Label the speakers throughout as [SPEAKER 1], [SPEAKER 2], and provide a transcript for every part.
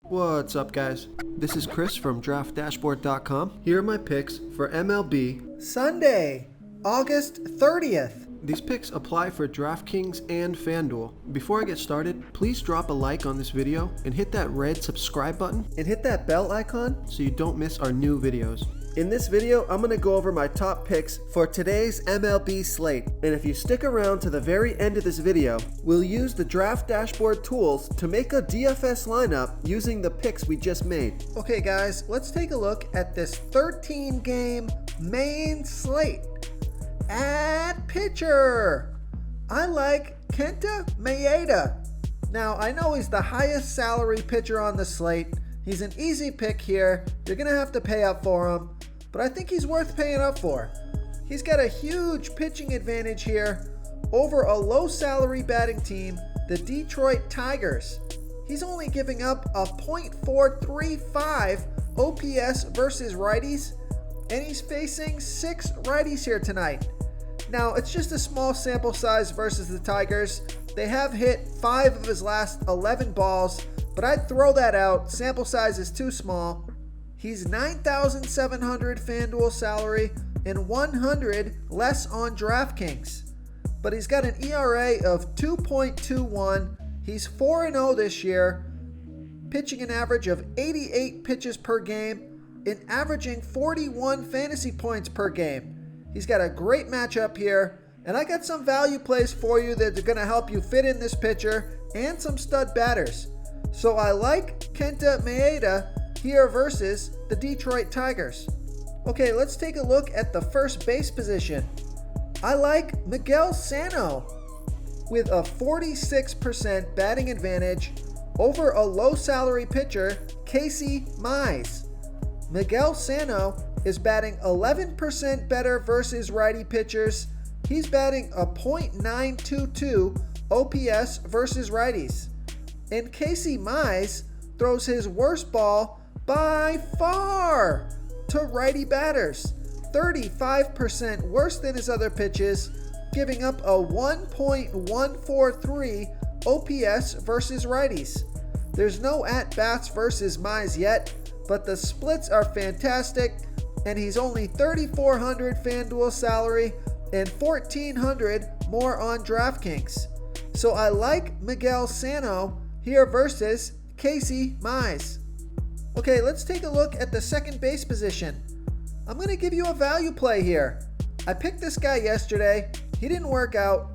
[SPEAKER 1] What's up, guys? This is Chris from DraftDashboard.com. Here are my picks for MLB
[SPEAKER 2] Sunday, August 30th.
[SPEAKER 1] These picks apply for DraftKings and FanDuel. Before I get started, please drop a like on this video and hit that red subscribe button
[SPEAKER 2] And hit that bell icon
[SPEAKER 1] so you don't miss our new videos.
[SPEAKER 2] In this video, I'm going to go over my top picks for today's MLB slate. And if you stick around to the very end of this video, we'll use the Draft Dashboard tools to make a DFS lineup using the picks we just made. Okay guys, let's take a look at this 13-game main slate. At pitcher, I like Kenta Maeda. Now, I know he's the highest salary pitcher on the slate. He's an easy pick here. You're going to have to pay up for him, but I think he's worth paying up for. He's got a huge pitching advantage here over a low salary batting team, the Detroit Tigers. He's only giving up a .435 OPS versus righties, and he's facing 6 righties here tonight. Now, it's just a small sample size versus the Tigers. They have hit 5 of his last 11 balls, but I'd throw that out. Sample size is too small. He's $9,700 FanDuel salary and $100 less on DraftKings. But he's got an ERA of 2.21. He's 4-0 this year, pitching an average of 88 pitches per game and averaging 41 fantasy points per game. He's got a great matchup here, and I got some value plays for you that are going to help you fit in this pitcher and some stud batters. So I like Kenta Maeda here versus the Detroit Tigers. Okay, let's take a look at the first base position. I like Miguel Sano with a 46% batting advantage over a low salary pitcher, Casey Mize. Miguel Sano is batting 11% better versus righty pitchers. He's batting a .922 OPS versus righties. And Casey Mize throws his worst ball by far to righty batters, 35% worse than his other pitches, giving up a 1.143 OPS versus righties. There's no at-bats versus Mize yet, but the splits are fantastic, and he's only $3,400 FanDuel salary and $1,400 more on DraftKings. So I like Miguel Sano here versus Casey Mize. Okay, let's take a look at the second base position. I'm going to give you a value play here. I picked this guy yesterday. He didn't work out,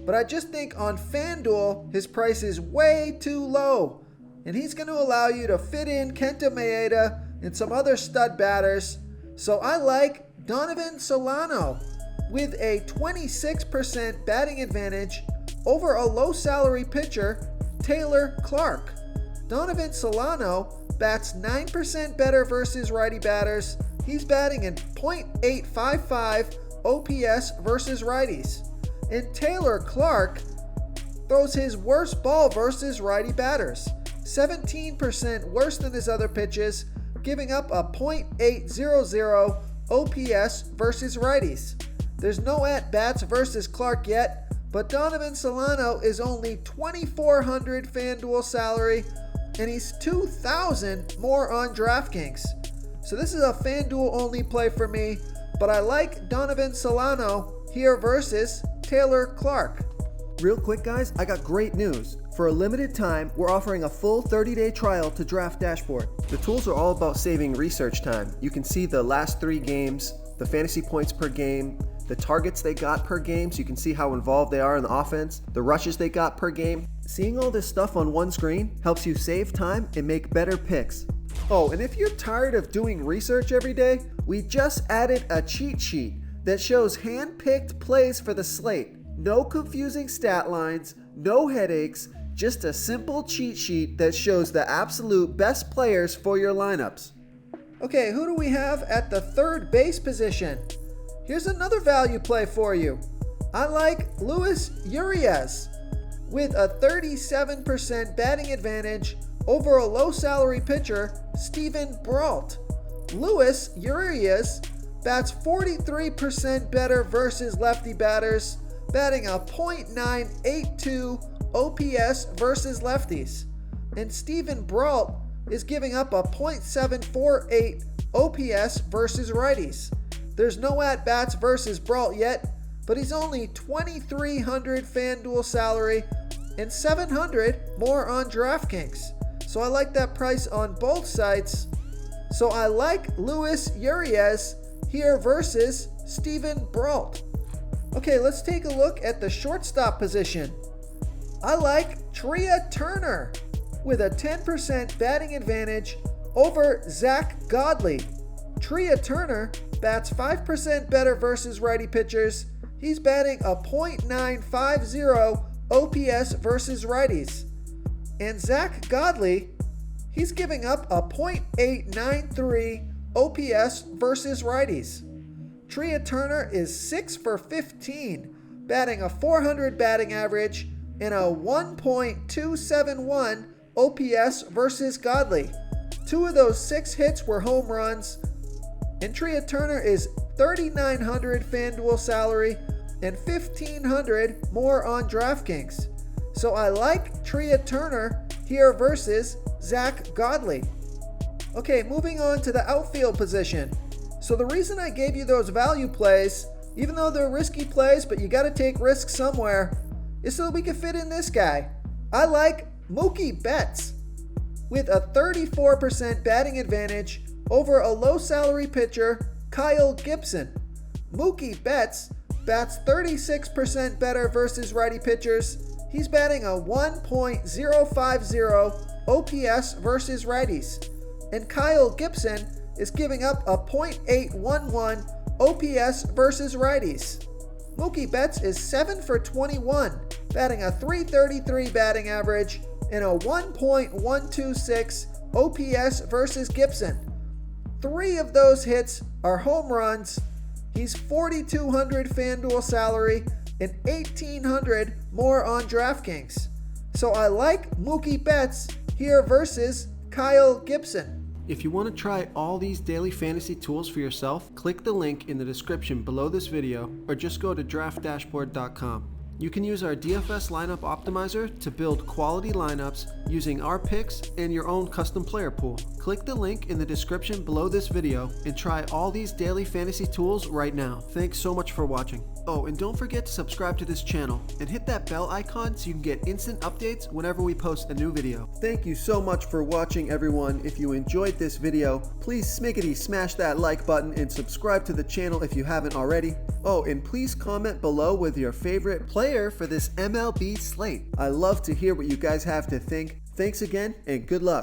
[SPEAKER 2] but I just think on FanDuel, his price is way too low, and he's going to allow you to fit in Kenta Maeda and some other stud batters. So I like Donovan Solano with a 26% batting advantage over a low salary pitcher, Taylor Clark. Donovan Solano bats 9% better versus righty batters. He's batting in .855 OPS versus righties. And Taylor Clark throws his worst ball versus righty batters, 17% worse than his other pitches, giving up a .800 OPS versus righties. There's no at-bats versus Clark yet, but Donovan Solano is only $2,400 FanDuel salary, and he's $2,000 more on DraftKings. So this is a FanDuel only play for me, but I like Donovan Solano here versus Taylor Clark.
[SPEAKER 1] Real quick, guys, I got great news. For a limited time, we're offering a full 30-day trial to Draft Dashboard. The tools are all about saving research time. You can see the last 3 games, the fantasy points per game, the targets they got per game, so you can see how involved they are in the offense, the rushes they got per game. Seeing all this stuff on one screen helps you save time and make better picks. Oh, and if you're tired of doing research every day, we just added a cheat sheet that shows hand-picked plays for the slate. No confusing stat lines, no headaches, just a simple cheat sheet that shows the absolute best players for your lineups.
[SPEAKER 2] Okay, who do we have at the third base position? Here's another value play for you. I like Luis Urias with a 37% batting advantage over a low salary pitcher, Steven Brault. Luis Urias bats 43% better versus lefty batters, batting a .982 OPS versus lefties. And Steven Brault
[SPEAKER 1] is giving up a .748 OPS versus righties. There's no at-bats versus Brault yet, but he's only $2,300 FanDuel salary and $700 more on DraftKings. So I like that price on both sites. So I like Luis Urias here versus Steven Brault. Okay, let's take a look at the shortstop position. I like Trea Turner with a 10% batting advantage over Zach Godley. Trea Turner bats 5% better versus righty pitchers. He's batting a .950 OPS versus righties. And Zach Godley, he's giving up a .893 OPS versus righties. Trea Turner is 6 for 15, batting a .400 batting average and a 1.271 OPS versus Godley. 2 of those 6 hits were home runs. And Trea Turner is $3,900 FanDuel salary and $1,500 more on DraftKings. So I like Trea Turner here versus Zach Godley. Okay, moving on to the outfield position. So the reason I gave you those value plays, even though they're risky plays, but you got to take risks somewhere, is so that we can fit in this guy. I like Mookie Betts with a 34% batting advantage over a low salary pitcher, Kyle Gibson. Mookie Betts bats 36% better versus righty pitchers. He's batting a 1.050 OPS versus righties. And Kyle Gibson is giving up a .811 OPS versus righties. Mookie Betts is 7 for 21, batting a .333 batting average and a 1.126 OPS versus Gibson. 3 of those hits are home runs. He's $4,200 FanDuel salary and $1,800 more on DraftKings. So I like Mookie Betts here versus Kyle Gibson.
[SPEAKER 2] If you want to try all these daily fantasy tools for yourself, click the link in the description below this video or just go to draftdashboard.com. You can use our DFS lineup optimizer to build quality lineups using our picks and your own custom player pool. Click the link in the description below this video and try all these daily fantasy tools right now. Thanks so much for watching. Oh, and don't forget to subscribe to this channel and hit that bell icon so you can get instant updates whenever we post a new video.
[SPEAKER 1] Thank you so much for watching, everyone. If you enjoyed this video, please smickety smash that like button and subscribe to the channel if you haven't already. Oh, and please comment below with your favorite player for this MLB slate. I love to hear what you guys have to think. Thanks again and good luck.